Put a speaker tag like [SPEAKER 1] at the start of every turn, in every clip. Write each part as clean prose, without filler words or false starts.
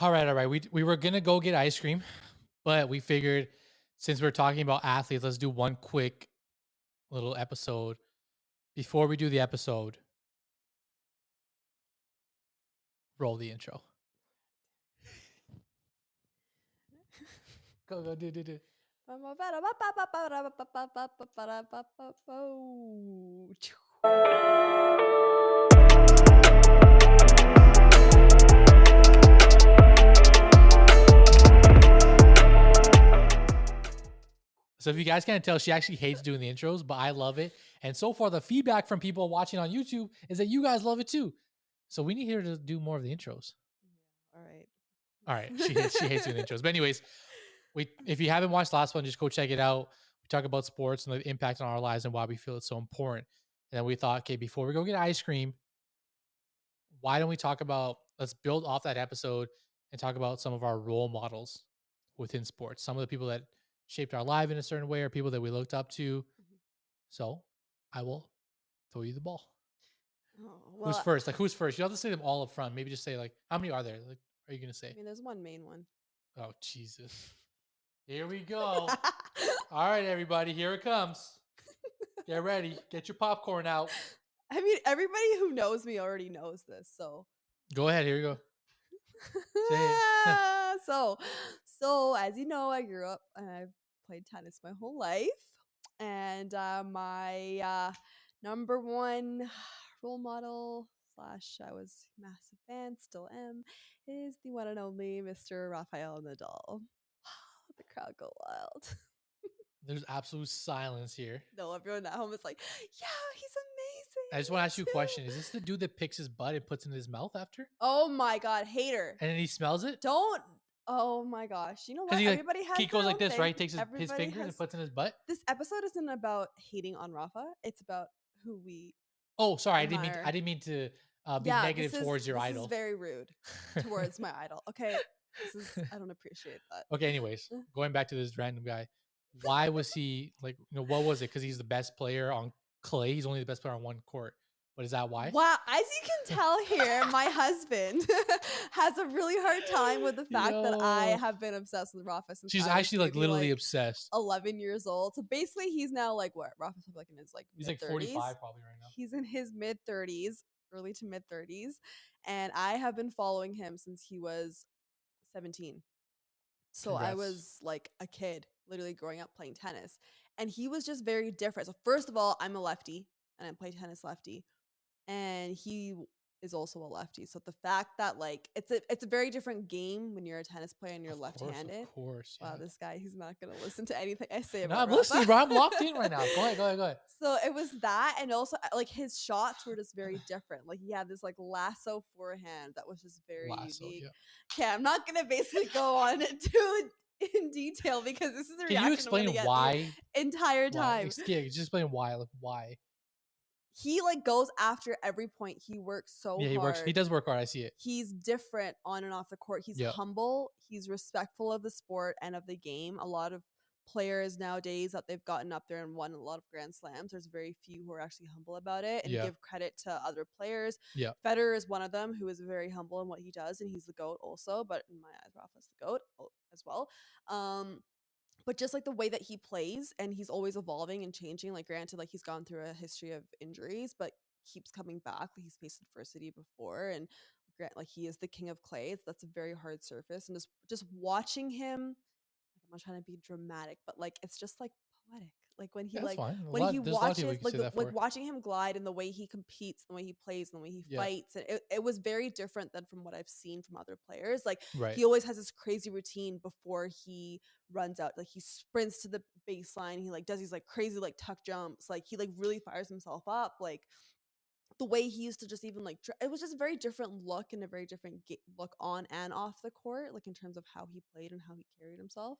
[SPEAKER 1] All right, all right. We were gonna go get ice cream, but we figured since we're talking about athletes, let's do one quick little episode. Before we do the episode, roll the intro. Go, go, do. So if you guys can't tell, she actually hates doing the intros, but I love it. And so far, the feedback from people watching on YouTube is that you guys love it too. So we need her to do more of the intros.
[SPEAKER 2] All right.
[SPEAKER 1] All right, she hates doing the intros. But anyways, if you haven't watched the last one, just go check it out. We talk about sports and the impact on our lives and why we feel it's so important. And then we thought, okay, before we go get ice cream, why don't we talk about let's build off that episode and talk about some of our role models within sports, some of the people that shaped our life in a certain way or people that we looked up to. So I will throw you the ball.
[SPEAKER 2] Oh,
[SPEAKER 1] Who's
[SPEAKER 2] well,
[SPEAKER 1] first? Like who's first? You don't have to say them all up front. Maybe just say like how many are there? Like are you gonna
[SPEAKER 2] I
[SPEAKER 1] say?
[SPEAKER 2] mean, there's one main one.
[SPEAKER 1] Oh Jesus. Here we go. All right, everybody, here it comes. Get ready. Get your popcorn out.
[SPEAKER 2] I mean, everybody who knows me already knows this, so.
[SPEAKER 1] Go ahead. Here you go. Say it.
[SPEAKER 2] so as you know, I grew up and I've played tennis my whole life, and my number one role model slash I was a massive fan, still am, is the one and only Mr. Rafael Nadal. The crowd go wild.
[SPEAKER 1] There's absolute silence here.
[SPEAKER 2] No, everyone at home is like, yeah, he's
[SPEAKER 1] I just
[SPEAKER 2] amazing.
[SPEAKER 1] want to
[SPEAKER 2] Me
[SPEAKER 1] ask you a
[SPEAKER 2] too.
[SPEAKER 1] question. Is this the dude that picks his butt and puts it in his mouth after?
[SPEAKER 2] Oh my god, hater.
[SPEAKER 1] And then he smells it?
[SPEAKER 2] Don't. Oh my gosh. You know
[SPEAKER 1] Because
[SPEAKER 2] what?
[SPEAKER 1] he like
[SPEAKER 2] Everybody has
[SPEAKER 1] he
[SPEAKER 2] their
[SPEAKER 1] goes like
[SPEAKER 2] own
[SPEAKER 1] this,
[SPEAKER 2] thing.
[SPEAKER 1] right? Takes his
[SPEAKER 2] Everybody
[SPEAKER 1] fingers and
[SPEAKER 2] has.
[SPEAKER 1] puts in his butt.
[SPEAKER 2] This episode isn't about hating on Rafa. It's about who we
[SPEAKER 1] Oh, sorry.
[SPEAKER 2] admire.
[SPEAKER 1] I didn't mean to be
[SPEAKER 2] Yeah,
[SPEAKER 1] negative towards your
[SPEAKER 2] this is
[SPEAKER 1] idol.
[SPEAKER 2] very rude towards my idol. Okay, I don't appreciate that.
[SPEAKER 1] Okay, anyways, going back to this random guy. Why was he like, what was it? Because he's the best player on clay. He's only the best player on one court. But is that why?
[SPEAKER 2] Wow, as you can tell here, my husband has a really hard time with the fact that I
[SPEAKER 1] Yo.
[SPEAKER 2] have been obsessed with Rafa since
[SPEAKER 1] She's
[SPEAKER 2] I was
[SPEAKER 1] actually like
[SPEAKER 2] maybe,
[SPEAKER 1] literally obsessed.
[SPEAKER 2] 11 years old. So basically, he's now like what? Rafa's probably like in his
[SPEAKER 1] He's
[SPEAKER 2] mid
[SPEAKER 1] like
[SPEAKER 2] 30s.
[SPEAKER 1] 45 probably right now.
[SPEAKER 2] He's in his mid 30s, early to mid 30s, and I have been following him since he was 17. So I
[SPEAKER 1] Congrats.
[SPEAKER 2] was like a kid, literally growing up playing tennis, and he was just very different. So first of all, I'm a lefty, and I play tennis lefty, and he is also a lefty. So the fact that like it's a very different game when you're a tennis player and you're left-handed.
[SPEAKER 1] Of course.
[SPEAKER 2] Wow,
[SPEAKER 1] Yeah.
[SPEAKER 2] this guy, he's not gonna listen to anything I say
[SPEAKER 1] No,
[SPEAKER 2] about
[SPEAKER 1] I'm
[SPEAKER 2] Rafa.
[SPEAKER 1] listening, bro. I'm locked in right now. Go ahead.
[SPEAKER 2] So it was that, and also like his shots were just very different. Like he had this like lasso forehand that was just very
[SPEAKER 1] Lasso,
[SPEAKER 2] unique.
[SPEAKER 1] yeah.
[SPEAKER 2] Okay, I'm not gonna basically go on too in detail because this is the
[SPEAKER 1] Can you
[SPEAKER 2] reaction I'm
[SPEAKER 1] explain
[SPEAKER 2] gonna get
[SPEAKER 1] why?
[SPEAKER 2] the entire time.
[SPEAKER 1] Yeah, just explain why. Like why?
[SPEAKER 2] He like goes after every point. He works so
[SPEAKER 1] Yeah, he works. He
[SPEAKER 2] hard.
[SPEAKER 1] does work hard. I see it.
[SPEAKER 2] He's different on and off the court. He's
[SPEAKER 1] Yeah.
[SPEAKER 2] humble. He's respectful of the sport and of the game. A lot of players nowadays that they've gotten up there and won a lot of Grand Slams, there's very few who are actually humble about it and
[SPEAKER 1] Yeah.
[SPEAKER 2] give credit to other players.
[SPEAKER 1] Yeah.
[SPEAKER 2] Federer is one of them who is very humble in what he does, and he's the GOAT also. But in my eyes, Rafa's the GOAT as well. But just like the way that he plays, and he's always evolving and changing. Like granted, like he's gone through a history of injuries, but keeps coming back. He's faced adversity before, and like he is the king of clay. That's a very hard surface, and just watching him. Like, I'm not trying to be dramatic, but like it's just like poetic. Like when he
[SPEAKER 1] Yeah, that's fine.
[SPEAKER 2] when he
[SPEAKER 1] There's a lot of people
[SPEAKER 2] watches
[SPEAKER 1] you can
[SPEAKER 2] like
[SPEAKER 1] say that
[SPEAKER 2] like
[SPEAKER 1] for.
[SPEAKER 2] watching him glide and the way he competes, the way he plays, and the way he
[SPEAKER 1] Yeah.
[SPEAKER 2] fights, and it was very different than from what I've seen from other players. Like
[SPEAKER 1] Right.
[SPEAKER 2] he always has this crazy routine before he runs out. Like he sprints to the baseline. He like does these like crazy like tuck jumps. Like he like really fires himself up. Like the way he used to just even like it was just a very different look and a very different look on and off the court. Like in terms of how he played and how he carried himself,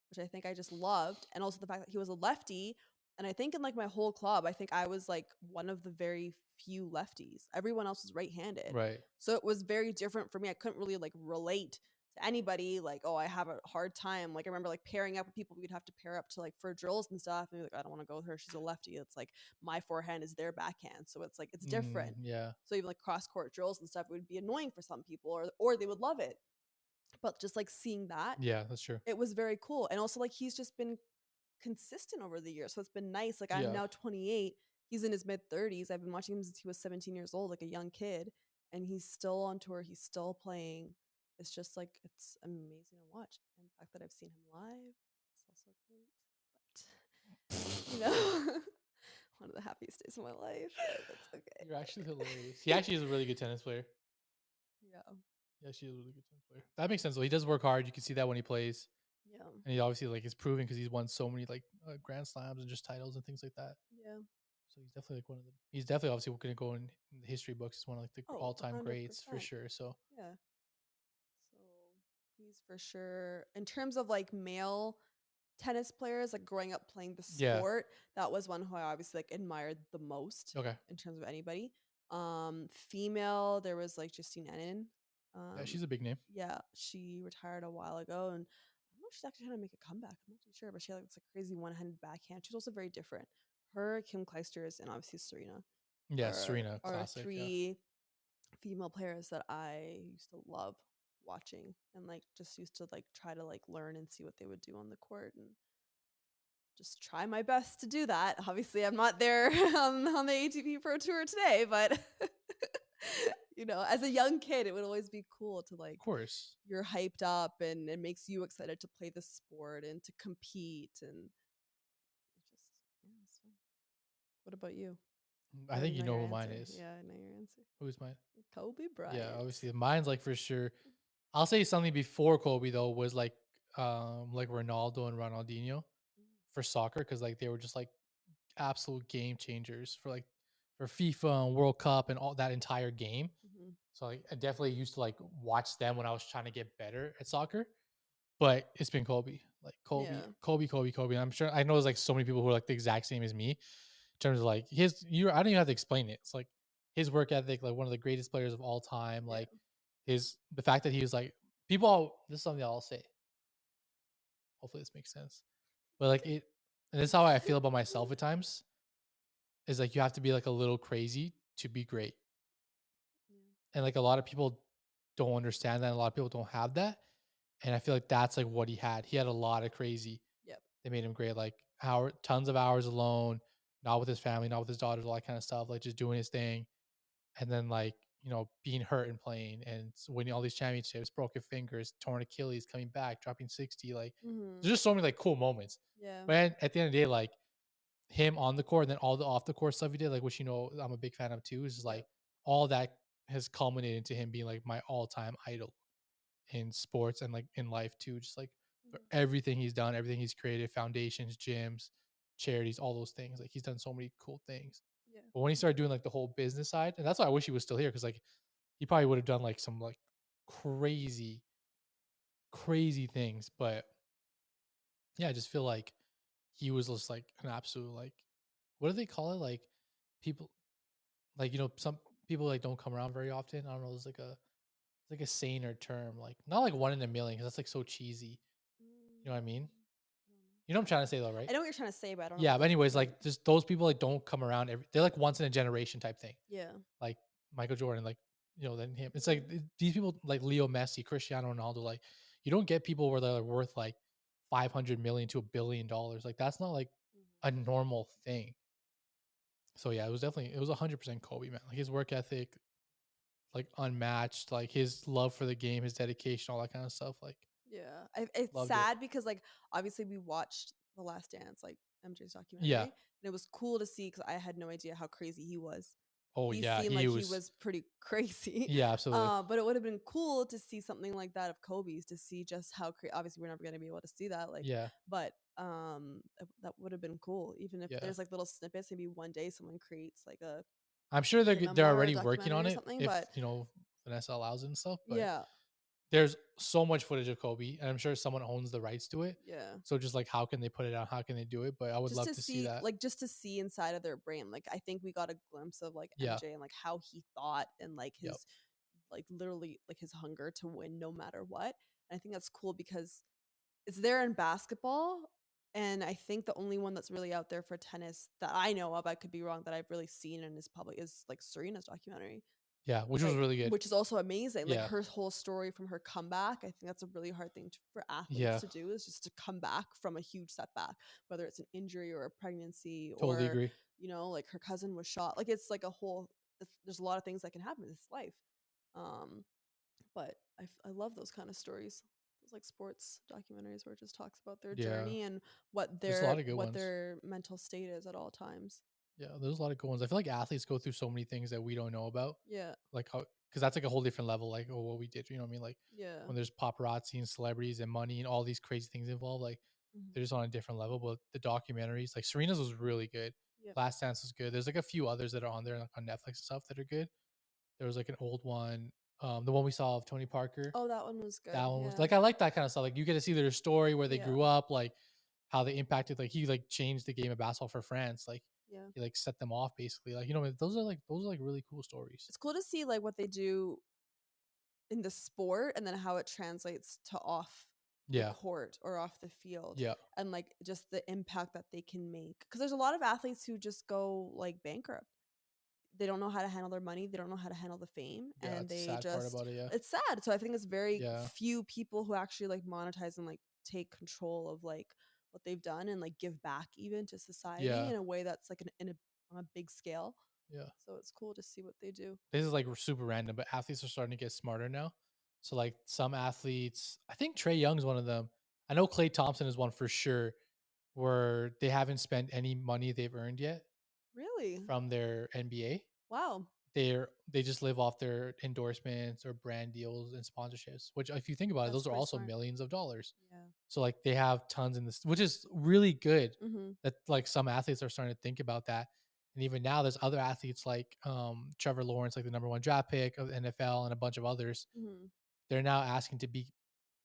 [SPEAKER 2] which I think I just loved. And also the fact that he was a lefty. And I think in like my whole club, I think I was like one of the very few lefties. Everyone else was right-handed.
[SPEAKER 1] Right.
[SPEAKER 2] So it was very different for me. I couldn't really like relate to anybody like, oh, I have a hard time. Like I remember like pairing up with people we'd have to pair up to like for drills and stuff. And like, I don't want to go with her. She's a lefty. It's like my forehand is their backhand. So it's like it's different.
[SPEAKER 1] Yeah.
[SPEAKER 2] So even like cross-court drills and stuff would be annoying for some people or they would love it. But just like seeing that,
[SPEAKER 1] Yeah, that's true.
[SPEAKER 2] it was very cool. And also like he's just been consistent over the years. So it's been nice. Like I'm
[SPEAKER 1] Yeah.
[SPEAKER 2] now 28. He's in his mid 30s. I've been watching him since he was 17 years old, like a young kid, and he's still on tour. He's still playing. It's just like it's amazing to watch. And the fact that I've seen him live is also great. But one of the happiest days of my life. But that's okay.
[SPEAKER 1] You're actually hilarious. He actually is a really good tennis player.
[SPEAKER 2] Yeah.
[SPEAKER 1] Yeah, she is a really good tennis player. That makes sense. Though. He does work hard. You can see that when he plays,
[SPEAKER 2] Yeah.
[SPEAKER 1] and he obviously like is proving because he's won so many like grand slams and just titles and things like that.
[SPEAKER 2] Yeah.
[SPEAKER 1] So he's definitely like one of the. He's definitely obviously going to go in the history books as one of like the
[SPEAKER 2] Oh,
[SPEAKER 1] all time greats for
[SPEAKER 2] 100%.
[SPEAKER 1] sure. So
[SPEAKER 2] Yeah. So he's for sure in terms of like male tennis players, like growing up playing the
[SPEAKER 1] yeah,
[SPEAKER 2] sport, that was one who I obviously like admired the most
[SPEAKER 1] okay,
[SPEAKER 2] in terms of anybody. Female, there was like Justine Enin.
[SPEAKER 1] yeah,
[SPEAKER 2] Um,
[SPEAKER 1] she's a big name.
[SPEAKER 2] yeah, she retired a while ago, and I don't know if she's actually trying to make a comeback. I'm not too sure, but she had like this like crazy one-handed backhand. She's also very different. Her, Kim Kleisters, and obviously Serena
[SPEAKER 1] Yeah,
[SPEAKER 2] are
[SPEAKER 1] Serena,
[SPEAKER 2] are
[SPEAKER 1] classic. Yeah,
[SPEAKER 2] three female players that I used to love watching and like just used to like try to like learn and see what they would do on the court and just try my best to do that. Obviously, I'm not there on the ATP Pro Tour today, but as a young kid, it would always be cool to like
[SPEAKER 1] of course.
[SPEAKER 2] you're hyped up and it makes you excited to play the sport and to compete and it's fun. What about you?
[SPEAKER 1] I
[SPEAKER 2] I
[SPEAKER 1] think
[SPEAKER 2] already
[SPEAKER 1] you
[SPEAKER 2] know
[SPEAKER 1] know
[SPEAKER 2] your
[SPEAKER 1] who mine
[SPEAKER 2] answer.
[SPEAKER 1] is.
[SPEAKER 2] Yeah, I know your answer.
[SPEAKER 1] Who's mine?
[SPEAKER 2] Kobe
[SPEAKER 1] Yeah,
[SPEAKER 2] Bryant.
[SPEAKER 1] obviously mine's like for sure. I'll say something before Kobe though was like Ronaldo and Ronaldinho for soccer because like they were just like absolute game changers for like for FIFA and World Cup and all that entire game.
[SPEAKER 2] Mm-hmm.
[SPEAKER 1] So like I definitely used to like watch them when I was trying to get better at soccer. But it's been Kobe, like Kobe,
[SPEAKER 2] Yeah.
[SPEAKER 1] Kobe, Kobe, Kobe. And I'm sure I know there's like so many people who are like the exact same as me in terms of like his. You, I don't even have to explain it. It's like his work ethic, like one of the greatest players of all time.
[SPEAKER 2] Yeah.
[SPEAKER 1] Like the fact that he was like people. This is something I'll say. Hopefully this makes sense. But like it, and this is how I feel about myself at times. Is like you have to be like a little crazy to be great,
[SPEAKER 2] Yeah.
[SPEAKER 1] and like a lot of people don't understand that. And a lot of people don't have that, and I feel like that's like what he had. He had a lot of crazy.
[SPEAKER 2] Yep.
[SPEAKER 1] They made him great, like tons of hours alone, not with his family, not with his daughters, all that kind of stuff, like just doing his thing, and then like being hurt and playing and winning all these championships, broken fingers, torn Achilles, coming back, dropping 60. Like
[SPEAKER 2] Mm-hmm.
[SPEAKER 1] there's just so many like cool moments.
[SPEAKER 2] Yeah.
[SPEAKER 1] But at the end of the day, like him on the court and then all the off the court stuff he did, like which I'm a big fan of too, is just
[SPEAKER 2] Yep.
[SPEAKER 1] like all that has culminated into him being like my all time idol in sports and like in life too. Just like for
[SPEAKER 2] Mm-hmm.
[SPEAKER 1] everything he's done, everything he's created, foundations, gyms, charities, all those things. Like he's done so many cool things.
[SPEAKER 2] Yeah.
[SPEAKER 1] But when he started doing like the whole business side, and that's why I wish he was still here because like he probably would have done like some like crazy, crazy things. But yeah, I just feel like he was just like an absolute like what do they call it? Like people like some people like don't come around very often. I don't know. There's like a saying or term like not like one in a million because that's like so cheesy. You know what I mean? You know what I'm trying to say though, right?
[SPEAKER 2] I know what you're trying to say, but I don't know
[SPEAKER 1] Yeah, but anyways,
[SPEAKER 2] what.
[SPEAKER 1] like just those people like don't come around they're like once in a generation type thing.
[SPEAKER 2] Yeah.
[SPEAKER 1] Like Michael Jordan, like then him. It's like these people like Leo Messi, Cristiano Ronaldo, like you don't get people where they're worth like 500 million to $1 billion. Like that's not like a
[SPEAKER 2] Mm-hmm.
[SPEAKER 1] normal thing. So yeah, it was 100% Kobe, man. Like his work ethic, like unmatched, like his love for the game, his dedication, all that kind of stuff. Like
[SPEAKER 2] Yeah. It's
[SPEAKER 1] loved it.
[SPEAKER 2] sad because like obviously we watched The Last Dance, like MJ's documentary,
[SPEAKER 1] Yeah.
[SPEAKER 2] and it was cool to see because I had no idea how crazy he was.
[SPEAKER 1] Oh
[SPEAKER 2] He
[SPEAKER 1] yeah,
[SPEAKER 2] seemed
[SPEAKER 1] he
[SPEAKER 2] like he
[SPEAKER 1] was.
[SPEAKER 2] was pretty crazy.
[SPEAKER 1] Yeah, absolutely.
[SPEAKER 2] But it would have been cool to see something like that of Kobe's to see just how obviously we're never going to be able to see that like
[SPEAKER 1] Yeah,
[SPEAKER 2] but that would have been cool even if
[SPEAKER 1] yeah.
[SPEAKER 2] there's like little snippets maybe one day someone creates like a
[SPEAKER 1] I'm sure
[SPEAKER 2] like a
[SPEAKER 1] they're
[SPEAKER 2] memoir or a
[SPEAKER 1] already working
[SPEAKER 2] documentary
[SPEAKER 1] on
[SPEAKER 2] or
[SPEAKER 1] it
[SPEAKER 2] something
[SPEAKER 1] if
[SPEAKER 2] but
[SPEAKER 1] Vanessa allows it and stuff. But
[SPEAKER 2] yeah
[SPEAKER 1] there's so much footage of Kobe, and I'm sure someone owns the rights to it.
[SPEAKER 2] yeah
[SPEAKER 1] So just like how can they put it out? How can they do it? But I would love to see that.
[SPEAKER 2] just to see inside of their brain like I think we got a glimpse of like
[SPEAKER 1] Yeah.
[SPEAKER 2] MJ and like how he thought and like
[SPEAKER 1] Yep.
[SPEAKER 2] his like literally like his hunger to win no matter what and I think that's cool because it's there in basketball. And I think the only one that's really out there for tennis that I know of, I could be wrong, that I've really seen and is probably is like Serena's documentary.
[SPEAKER 1] Yeah, which was
[SPEAKER 2] like,
[SPEAKER 1] really good.
[SPEAKER 2] which is also amazing. Like
[SPEAKER 1] Yeah.
[SPEAKER 2] her whole story from her comeback, I think that's a really hard thing for athletes
[SPEAKER 1] Yeah.
[SPEAKER 2] to do, is just to come back from a huge setback, whether it's an injury or a pregnancy
[SPEAKER 1] Totally
[SPEAKER 2] or,
[SPEAKER 1] agree.
[SPEAKER 2] like her cousin was shot. Like it's like a whole, there's a lot of things that can happen in this life. Um, but I love those kind of stories. Those like sports documentaries where it just talks about their
[SPEAKER 1] Yeah.
[SPEAKER 2] journey and what
[SPEAKER 1] There's a
[SPEAKER 2] their
[SPEAKER 1] lot of good
[SPEAKER 2] what
[SPEAKER 1] ones.
[SPEAKER 2] their mental state is at all times.
[SPEAKER 1] Yeah, there's a lot of good ones. I feel like athletes go through so many things that we don't know about.
[SPEAKER 2] Yeah.
[SPEAKER 1] Like how, because that's like a whole different level, like, oh, what we did, you know what I mean? Like
[SPEAKER 2] Yeah.
[SPEAKER 1] when there's paparazzi and celebrities and money and all these crazy things involved, like
[SPEAKER 2] Mhm.
[SPEAKER 1] they're just on a different level. But the documentaries, like Serena's was really good.
[SPEAKER 2] Yep.
[SPEAKER 1] Last Dance was good. There's like a few others that are on there, like on Netflix and stuff that are good. There was like an old one, the one we saw of Tony Parker.
[SPEAKER 2] Oh, that one was
[SPEAKER 1] That
[SPEAKER 2] good.
[SPEAKER 1] one was
[SPEAKER 2] Yeah.
[SPEAKER 1] like, I like that kind of stuff. Like you get to see their story, where they
[SPEAKER 2] Yeah.
[SPEAKER 1] grew up, like how they impacted. Like he like changed the game of basketball for France. Like
[SPEAKER 2] Yeah.
[SPEAKER 1] he like set them off basically. Like those are like really cool stories.
[SPEAKER 2] It's cool to see like what they do in the sport and then how it translates to off the
[SPEAKER 1] Yeah,
[SPEAKER 2] court or off the field,
[SPEAKER 1] yeah,
[SPEAKER 2] and like just the impact that they can make, because there's a lot of athletes who just go like bankrupt. They don't know how to handle their money, they don't know how to handle the fame,
[SPEAKER 1] yeah.
[SPEAKER 2] and
[SPEAKER 1] That's the
[SPEAKER 2] they
[SPEAKER 1] sad part
[SPEAKER 2] just,
[SPEAKER 1] about it. Yeah,
[SPEAKER 2] it's sad. So I think it's very
[SPEAKER 1] yeah,
[SPEAKER 2] few people who actually like monetize and like take control of like what they've done and like give back even to society
[SPEAKER 1] yeah,
[SPEAKER 2] in a way that's like on a big scale.
[SPEAKER 1] yeah.
[SPEAKER 2] So it's cool to see what they do.
[SPEAKER 1] This is like super random, but athletes are starting to get smarter now. So like some athletes, I think Trey Young's one of them. I know Clay Thompson is one for sure, where they haven't spent any money they've earned yet
[SPEAKER 2] Really?
[SPEAKER 1] from their NBA.
[SPEAKER 2] Wow.
[SPEAKER 1] They just live off their endorsements or brand deals and sponsorships, which if you think about it,
[SPEAKER 2] That's
[SPEAKER 1] those are
[SPEAKER 2] pretty
[SPEAKER 1] also
[SPEAKER 2] smart.
[SPEAKER 1] millions of dollars.
[SPEAKER 2] Yeah.
[SPEAKER 1] So like they have tons in this, which is really good
[SPEAKER 2] Mhm.
[SPEAKER 1] that like some athletes are starting to think about that. And even now there's other athletes like Trevor Lawrence, like the number one draft pick of the NFL, and a bunch of others.
[SPEAKER 2] Mhm.
[SPEAKER 1] They're now asking to be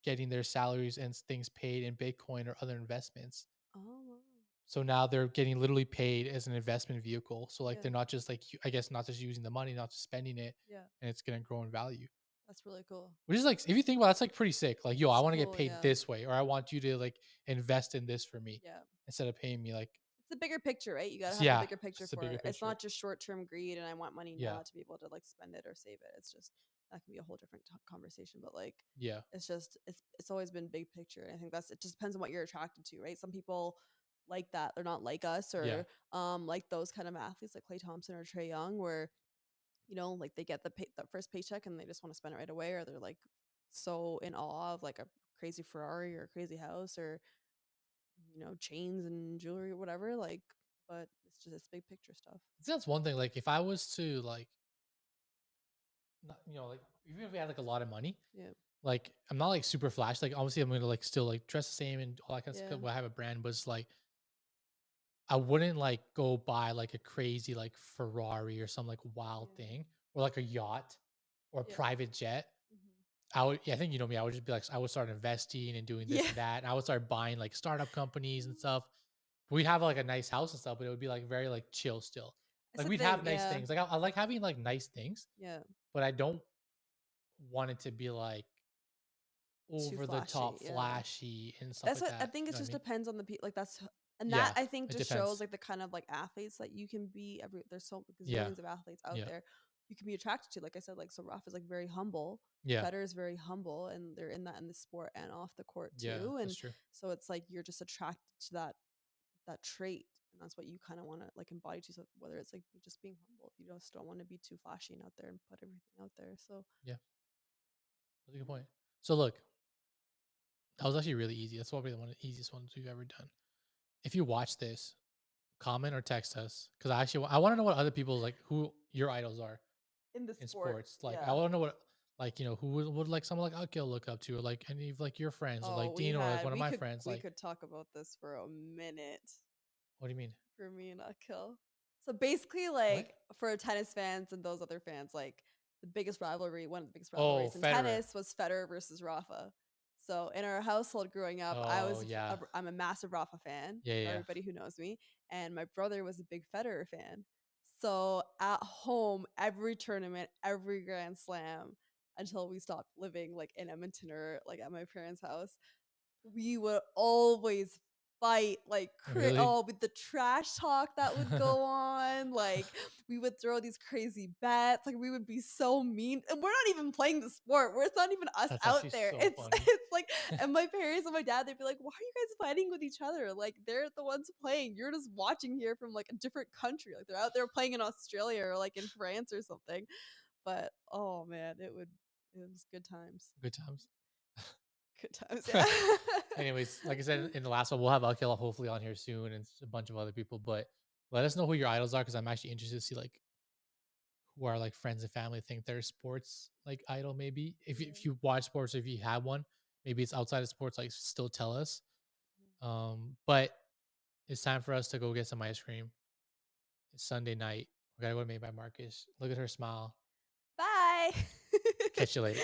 [SPEAKER 1] getting their salaries and things paid in Bitcoin or other investments.
[SPEAKER 2] Oh, wow.
[SPEAKER 1] So now they're getting literally paid as an investment vehicle. So like
[SPEAKER 2] Yeah.
[SPEAKER 1] they're not just like, I guess, not just using the money, not just spending it,
[SPEAKER 2] Yeah.
[SPEAKER 1] and it's gonna grow in value.
[SPEAKER 2] That's really cool.
[SPEAKER 1] Which is like, if you think about it, that's like pretty sick. Like, yo, I
[SPEAKER 2] It's
[SPEAKER 1] want to get
[SPEAKER 2] cool,
[SPEAKER 1] paid
[SPEAKER 2] yeah.
[SPEAKER 1] this way, or I want you to like invest in this for me
[SPEAKER 2] Yeah.
[SPEAKER 1] instead of paying me like,
[SPEAKER 2] It's the bigger picture, right? You gotta have the
[SPEAKER 1] yeah,
[SPEAKER 2] bigger picture
[SPEAKER 1] it's the
[SPEAKER 2] for
[SPEAKER 1] bigger
[SPEAKER 2] it. It's
[SPEAKER 1] picture.
[SPEAKER 2] not just short-term greed and I want money
[SPEAKER 1] Yeah,
[SPEAKER 2] now to be able to like spend it or save it. It's just, that can be a whole different conversation, but like
[SPEAKER 1] yeah,
[SPEAKER 2] it's just it's always been big picture. And I think that's, it just depends on what you're attracted to, right? Some people like that. They're not like us,
[SPEAKER 1] yeah,
[SPEAKER 2] or like those kind of athletes like Clay Thompson or Trey Young, where like they get the first paycheck and they just want to spend it right away, or they're like so in awe of like a crazy Ferrari or a crazy house or chains and jewelry or whatever. Like, but it's big picture stuff.
[SPEAKER 1] that's one thing. Like, if I was to like, not, like even if we had like a lot of money,
[SPEAKER 2] Yeah,
[SPEAKER 1] like I'm not like super flash. Like, obviously, I'm gonna like still like dress the same and all that kind of
[SPEAKER 2] yeah,
[SPEAKER 1] stuff. I have a brand, but it's like I wouldn't like go buy like a crazy like Ferrari or some like wild
[SPEAKER 2] yeah,
[SPEAKER 1] thing, or like a yacht or a
[SPEAKER 2] yeah,
[SPEAKER 1] private jet.
[SPEAKER 2] hmm,
[SPEAKER 1] I would, yeah, I think you know me. I would just be like, I would start investing and doing this
[SPEAKER 2] yeah.
[SPEAKER 1] and that. And I would start buying like startup companies and stuff. We'd have like a nice house and stuff, but it would be like very like chill still.
[SPEAKER 2] It's
[SPEAKER 1] Like
[SPEAKER 2] the
[SPEAKER 1] we'd
[SPEAKER 2] thing.
[SPEAKER 1] have nice
[SPEAKER 2] Yeah,
[SPEAKER 1] things. Like I like having like nice things,
[SPEAKER 2] yeah.
[SPEAKER 1] but I don't want it to be like
[SPEAKER 2] Too
[SPEAKER 1] over the
[SPEAKER 2] flashy.
[SPEAKER 1] top,
[SPEAKER 2] Yeah.
[SPEAKER 1] flashy and stuff
[SPEAKER 2] That's
[SPEAKER 1] like
[SPEAKER 2] what I
[SPEAKER 1] that.
[SPEAKER 2] think. It
[SPEAKER 1] You know what I
[SPEAKER 2] just
[SPEAKER 1] mean?
[SPEAKER 2] depends on the people. Like that's, and that
[SPEAKER 1] Yeah,
[SPEAKER 2] I think
[SPEAKER 1] it
[SPEAKER 2] just shows
[SPEAKER 1] depends.
[SPEAKER 2] like the kind of like athletes that you can be. There's so
[SPEAKER 1] Yeah,
[SPEAKER 2] gazillions of athletes out
[SPEAKER 1] yeah,
[SPEAKER 2] there you can be attracted to. Like I said, like so Rafa is like very humble.
[SPEAKER 1] yeah,
[SPEAKER 2] Federer is very humble, and they're in that in the sport and off the court
[SPEAKER 1] yeah.
[SPEAKER 2] too.
[SPEAKER 1] That's
[SPEAKER 2] And
[SPEAKER 1] true.
[SPEAKER 2] so it's like you're just attracted to that trait, and that's what you kind of want to like embody to. So whether it's like just being humble, you just don't want to be too flashy and out there and put everything out there. So
[SPEAKER 1] Yeah, that's a good
[SPEAKER 2] yeah.
[SPEAKER 1] point. So look, that was actually really easy. That's probably one of the easiest ones we've ever done. If you watch this, comment or text us because I want to know what other people like who your idols are
[SPEAKER 2] In the
[SPEAKER 1] in
[SPEAKER 2] sport,
[SPEAKER 1] sports. Like I
[SPEAKER 2] yeah.
[SPEAKER 1] want to know what like who would like someone like Akil look up to, or like any of like your friends, or
[SPEAKER 2] Oh,
[SPEAKER 1] like Dean, or like one of
[SPEAKER 2] we
[SPEAKER 1] my
[SPEAKER 2] could
[SPEAKER 1] friends.
[SPEAKER 2] we
[SPEAKER 1] Like,
[SPEAKER 2] could talk about this for a minute
[SPEAKER 1] what do you mean?
[SPEAKER 2] for me and Akil. So basically,
[SPEAKER 1] What?
[SPEAKER 2] like for tennis fans and those other fans, like the biggest rivalry, one of the biggest
[SPEAKER 1] Oh,
[SPEAKER 2] rivalries in
[SPEAKER 1] Federer.
[SPEAKER 2] tennis was Federer versus Rafa. So in our household growing up,
[SPEAKER 1] Oh yeah,
[SPEAKER 2] I'm a massive Rafa fan
[SPEAKER 1] yeah,
[SPEAKER 2] for
[SPEAKER 1] yeah,
[SPEAKER 2] everybody who knows me, and my brother was a big Federer fan. So at home, every tournament, every Grand Slam, until we stopped living like in Edmonton or like at my parents' house, we would always fight like
[SPEAKER 1] Really?
[SPEAKER 2] oh with the trash talk that would go on, like we would throw these crazy bets, like we would be so mean, and we're not even playing the sport, it's not even us
[SPEAKER 1] That's actually
[SPEAKER 2] out there,
[SPEAKER 1] so
[SPEAKER 2] it's
[SPEAKER 1] funny.
[SPEAKER 2] it's like, and my parents and my dad, they'd be like, why are you guys fighting with each other, like they're the ones playing, you're just watching here from like a different country, like they're out there playing in Australia or like in France or something. But oh man, it was good times.
[SPEAKER 1] Good times.
[SPEAKER 2] Good times, yeah.
[SPEAKER 1] Anyways, like I said in the last one, we'll have Akila hopefully on here soon and a bunch of other people. But let us know who your idols are because I'm actually interested to see like who are like friends and family think their sports like idol. Maybe if
[SPEAKER 2] Yeah,
[SPEAKER 1] you watch sports, if you have one, maybe it's outside of sports. Like still tell us.
[SPEAKER 2] yeah.
[SPEAKER 1] But it's time for us to go get some ice cream. It's Sunday night. We gotta go to Made by Marcus. Look at her smile.
[SPEAKER 2] Bye.
[SPEAKER 1] Catch you later.